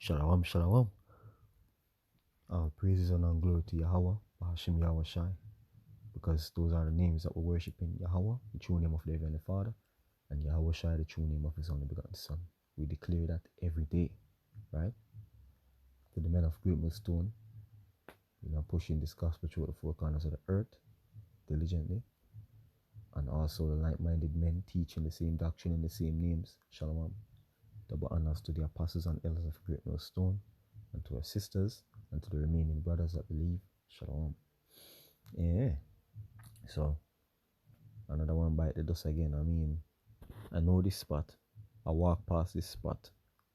Shalom, shalom. All praises and all glory to Yahweh, Bahashim Yahweh Shai, because those are the names that we're worshiping: Yahweh, the true name of the Heavenly Father, and Yahweh Shai, the true name of His only begotten Son. We declare that every day, right? To the men of Great Millstone, pushing this gospel through the four corners of the earth diligently, and also the like-minded men teaching the same doctrine in the same names. Shalom. Double honors to the apostles and elders of Great Millstone, and to our sisters, and to the remaining brothers that believe. Shalom. Yeah. So, another one bite the dust again. I know this spot. I walk past this spot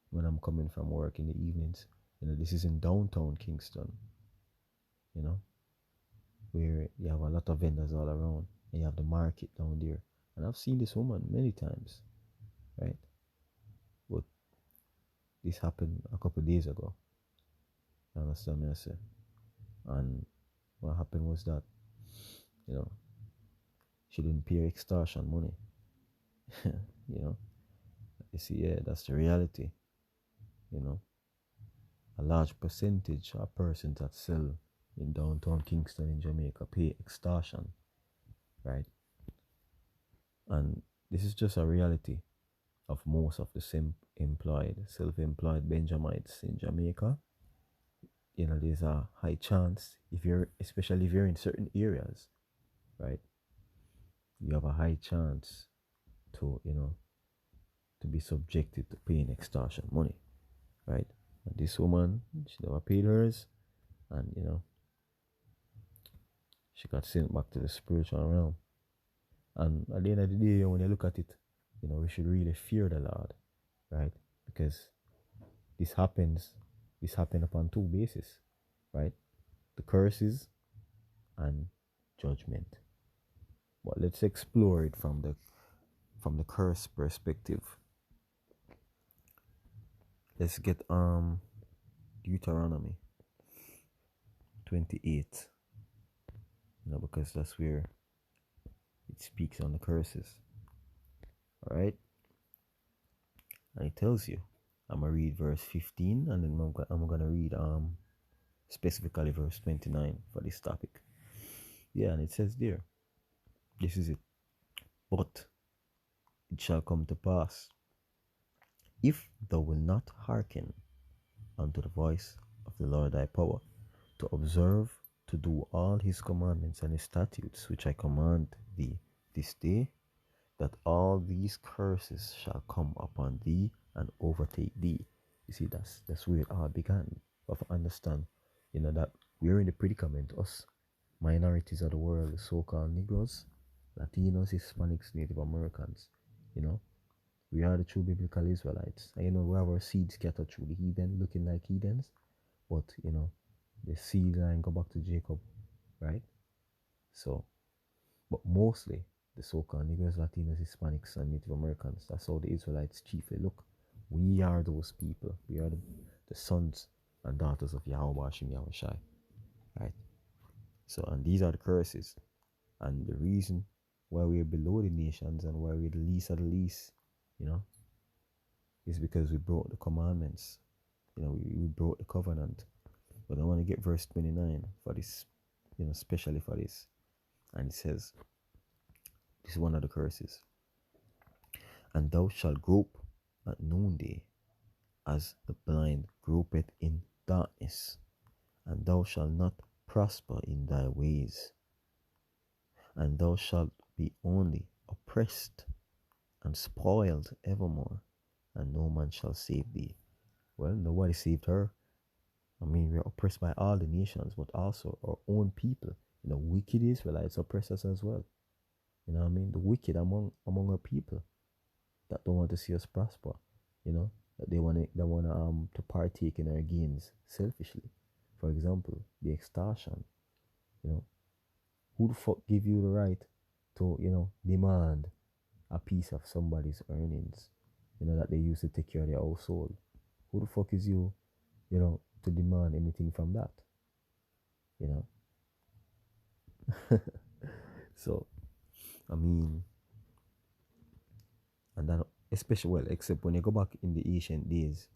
when I'm coming from work in the evenings. This is in downtown Kingston, where you have a lot of vendors all around, and you have the market down there. And I've seen this woman many times, right? But this happened a couple of days ago. You understand me, I say? And what happened was that, she didn't pay extortion money. You see, yeah, that's the reality. A large percentage of persons that sell in downtown Kingston in Jamaica pay extortion, right? And this is just a reality of most of the self-employed Benjamites in Jamaica. There's a high chance, especially if you're in certain areas, right? You have a high chance to be subjected to paying extortion money, right? And this woman, she never paid hers, and she got sent back to the spiritual realm. And at the end of the day, when you look at it, we should really fear the Lord, right? Because this happened upon two bases, right? The curses and judgment. But let's explore it from the curse perspective. Let's get Deuteronomy 28, because that's where it speaks on the curses. All right, and it tells you. I'm gonna read verse 15, and then I'm gonna read specifically verse 29 for this topic. Yeah, and it says there, this is it. But it shall come to pass, if thou wilt not hearken unto the voice of the Lord thy power, to observe to do all his commandments and his statutes which I command thee this day, that all these curses shall come upon thee and overtake thee. You see, that's where it all began. But understand, that we're in the predicament, us minorities of the world, the so-called Negroes, Latinos, Hispanics, Native Americans, we are the true biblical Israelites. And we have our seeds scattered through the heathen, looking like heathens, but the seed line go back to Jacob, right? So, but mostly the so-called Negroes, Latinos, Hispanics, and Native Americans, that's how the Israelites chiefly look. We are those people. We are the sons and daughters of Yahweh Hashem Yahweh Shai, right? So, and these are the curses. And the reason why we're below the nations and why we're the least of the least, is because we broke the commandments. We broke the covenant. But I want to get verse 29 for this, especially for this. And it says, this is one of the curses. And thou shalt grope at noonday, as the blind gropeth in darkness, and thou shalt not prosper in thy ways, and thou shalt be only oppressed and spoiled evermore, and no man shall save thee. Well, nobody saved her. We're oppressed by all the nations, but also our own people. Wicked Israelites oppress us as well. The wicked among our people that don't want to see us prosper. That they want to partake in our gains selfishly. For example, the extortion. Who the fuck give you the right to demand a piece of somebody's earnings? That they use to take care of their household. Who the fuck is you? To demand anything from that. So, and that especially, except when you go back in the ancient days,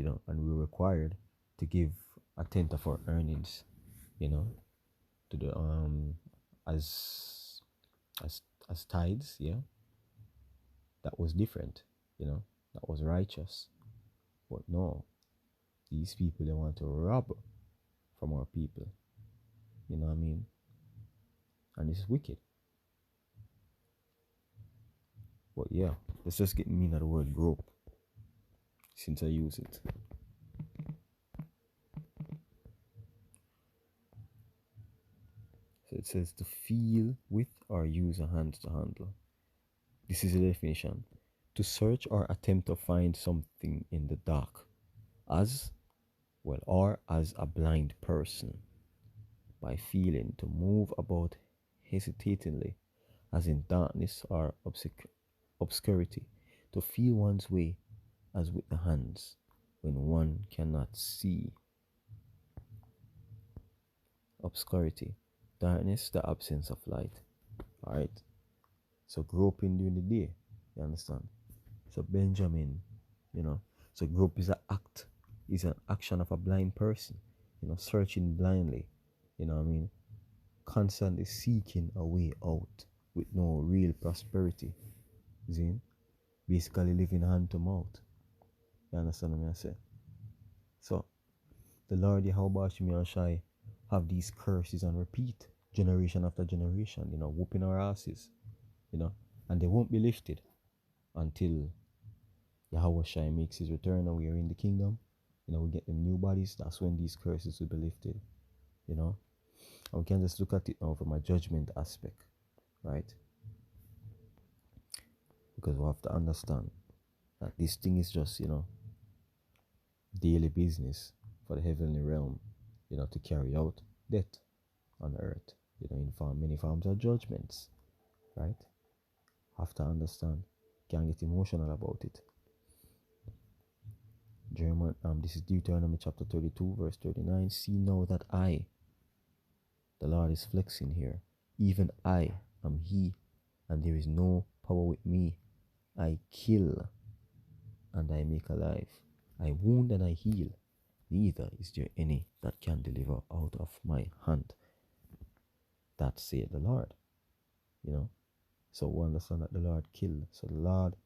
and we're required to give a tenth of our earnings, you know, to the as as as tithes, yeah. That was different, that was righteous. But no, these people, they want to rob from our people, you know what I mean? And it's wicked. But yeah, let's just get mean at the word grope since I use it. So it says to feel with or use a hand to handle. This is the definition. To search or attempt to find something in the dark, as well, or as a blind person, by feeling, to move about hesitatingly, as in darkness or obscurity, to feel one's way, as with the hands, when one cannot see. Obscurity, darkness, the absence of light. Alright? So groping during the day, you understand? So Benjamin, so grope is an action of a blind person, searching blindly, you know what I mean? Constantly seeking a way out with no real prosperity. See? Basically living hand to mouth. You understand what I say? So the Lord Yahweh Shemi Shai have these curses on repeat, generation after generation, whooping our asses, and they won't be lifted until Yahweh Shai makes his return and we are in the kingdom. We get them new bodies. That's when these curses will be lifted, and we can just look at it now from a judgment aspect, right? Because we have to understand that this thing is just, daily business for the heavenly realm, to carry out death on earth, in many forms of judgments, right? Have to understand. Can't get emotional about it. Jeremiah, this is Deuteronomy chapter 32, verse 39. See now that I, the Lord is flexing here, even I am He, and there is no power with me. I kill and I make alive. I wound and I heal. Neither is there any that can deliver out of my hand. That saith the Lord. So we understand that the Lord killed. So the Lord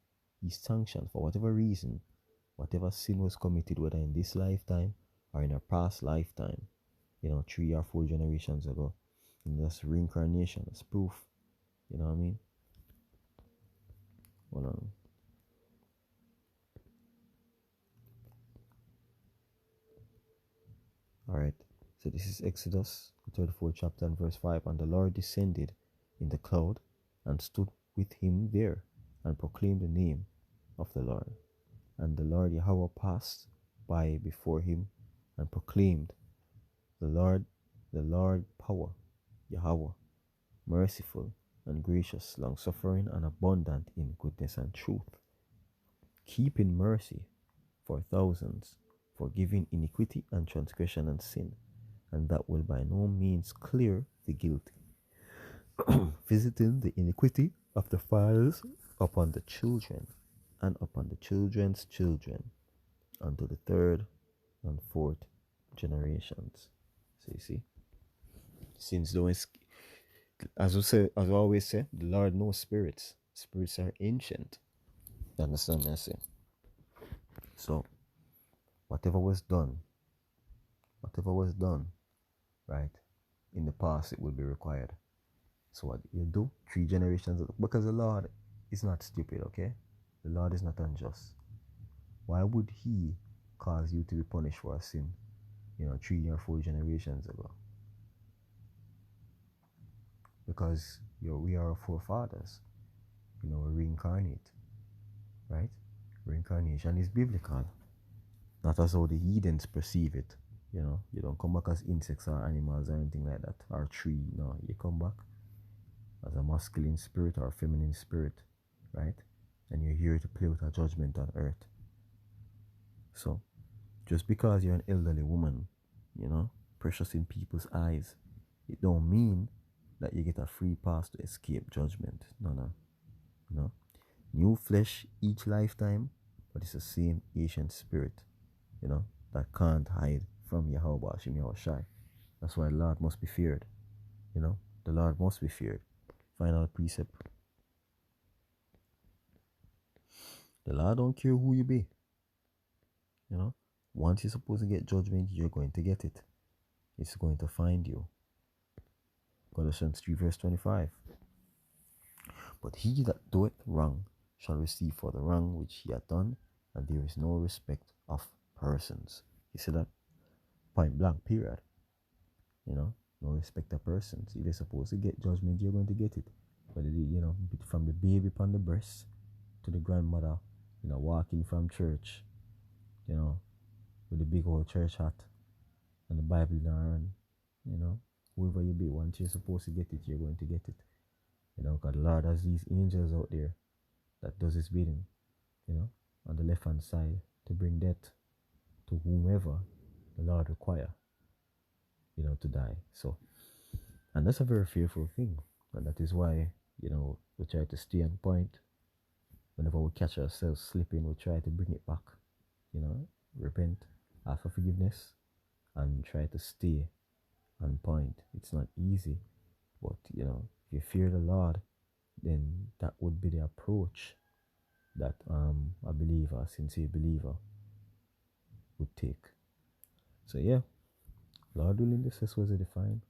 is sanctioned for whatever reason, whatever sin was committed, whether in this lifetime or in a past lifetime, 3 or 4 generations ago. And that's reincarnation, that's proof. You know what I mean? Hold on. Alright, so this is Exodus, the 34th chapter and verse 5. And the Lord descended in the cloud and stood with him there and proclaimed the name of the Lord. And the Lord Yahweh passed by before him and proclaimed, the Lord power, Yahweh, merciful and gracious, long-suffering and abundant in goodness and truth, keeping mercy for thousands, forgiving iniquity and transgression and sin, and that will by no means clear the guilty, visiting the iniquity of the fathers upon the children and upon the children's children unto the third and fourth generations. So you see, since those, as I always say, the Lord knows spirits. Spirits are ancient. You understand what I say? So whatever was done, right, in the past, it will be required. So what you do, 3 generations, because the Lord is not stupid, okay? The Lord is not unjust. Why would he cause you to be punished for a sin, 3 or 4 generations ago? Because we are our forefathers, we reincarnate, right? Reincarnation is biblical, not as how the heathens perceive it. You don't come back as insects or animals or anything like that, or tree. No, you come back as a masculine spirit or a feminine spirit, right? And you're here to play with a judgment on earth. So, just because you're an elderly woman, precious in people's eyes, it don't mean that you get a free pass to escape judgment. No. New flesh each lifetime, but it's the same ancient spirit. that can't hide from Yahweh Hashem Yahushai. That's why the Lord must be feared. The Lord must be feared. Final precept. The Lord don't care who you be. Once you're supposed to get judgment, you're going to get it. It's going to find you. Colossians 3 verse 25. But he that doeth wrong shall receive for the wrong which he hath done, and there is no respect of persons. You see that? Point blank, period. No respect of persons. If you're supposed to get judgment, you're going to get it. Whether from the baby upon the breast to the grandmother, walking from church, with the big old church hat and the Bible in her hand, whoever you be, once you're supposed to get it, you're going to get it. Because the Lord has these angels out there that does his bidding, on the left hand side to bring death to whomever the Lord require, to die. So, and that's a very fearful thing. And that is why, we try to stay on point. Whenever we catch ourselves slipping, we try to bring it back, repent, ask for forgiveness, and try to stay on point. It's not easy, but, if you fear the Lord, then that would be the approach that a believer, a sincere believer, would take. So yeah, Lord willing, this was defined.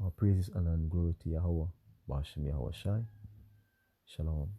Our praises, honor, and glory to Yahweh, Bashem Yahweh Shai. Shalom.